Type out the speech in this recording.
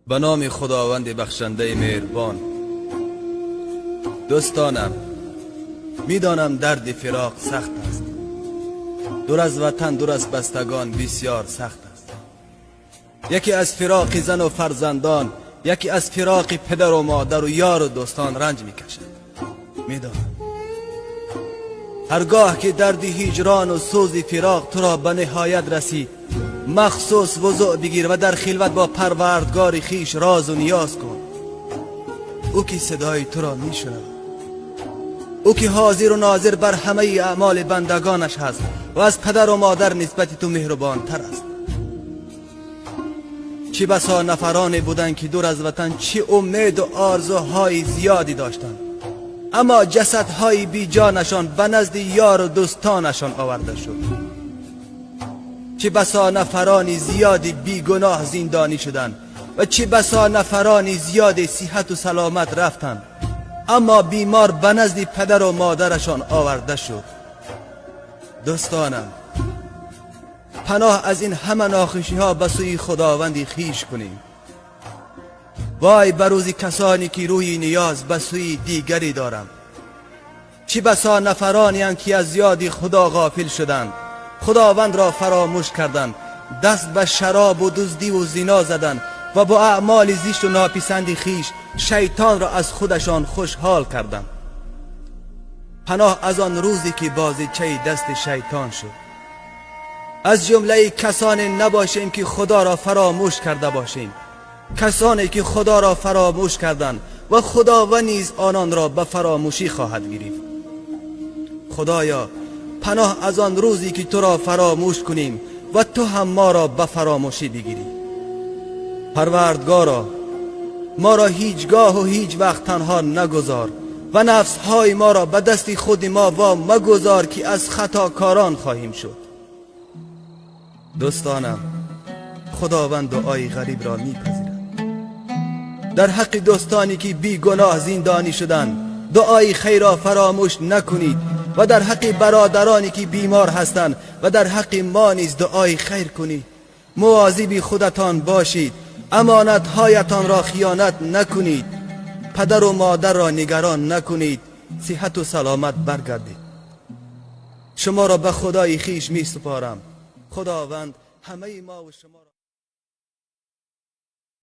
به نام خداوند بخشنده مهربان. دوستانم، میدانم درد فراق سخت است. دور از وطن، دور از بستگان بسیار سخت است. یکی از فراق زن و فرزندان، یکی از فراق پدر و مادر و یار و دوستان رنج میکشد. میدانم هرگاه که درد هجران و سوز فراق تو را به نهایت رسید، مخصوص وضوع بگیر و در خلوت با پروردگار خیش راز و نیاز کن. او که صدای تو را میشنود، او که حاضر و ناظر بر همه اعمال بندگانش هست و از پدر و مادر نسبت تو مهربان تر است. چه بسا نفرانی بودند که دور از وطن چه امید و آرزوهای زیادی داشتند، اما جسدهای بی جانشان به نزد یار و دوستانشان آورده شد. چه بسا نفرانی زیادی بی گناه زندانی شدند و چه بسا نفرانی زیادی صحت و سلامت رفتند، اما بیمار به نزد پدر و مادرشان آورده شد. دوستانم، پناه از این همه ناخوشی ها به سوی خداوندی خیش کنیم. وای بر روز کسانی که روی نیاز به سوی دیگری دارند. چه بسا نفرانی اند که از یاد خدا غافل شدند، خداوند را فراموش کردند، دست به شراب و دزدی و زنا زدند و با اعمال زشت و ناپسند خیش شیطان را از خودشان خوشحال کردند. پناه از آن روزی که بازیچه دست شیطان شد. از جمله کسانی نباشیم که خدا را فراموش کرده باشیم، کسانی که خدا را فراموش کردند و خداوند نیز آنان را به فراموشی خواهد گرفت. خدایا، پناه از آن روزی که تو را فراموش کنیم و تو هم ما را به فراموشی بگیری. پروردگارا، ما را هیچگاه و هیچ وقت تنها نگذار و نفسهای ما را به دست خود ما وام مگذار که از خطاکاران خواهیم شد. دوستانم، خداوند دعای غریب را میپذیرد. در حق دوستانی که بی گناه زندانی شدند دعای خیر را فراموش نکنید و در حق برادرانی که بیمار هستند و در حق ما نیز دعای خیر کنید. مواظب خودتان باشید، امانتهایتان را خیانت نکنید، پدر و مادر را نگران نکنید، صحت و سلامت برگردید. شما را به خدای خیش می سپارم. خداوند همه ما و شما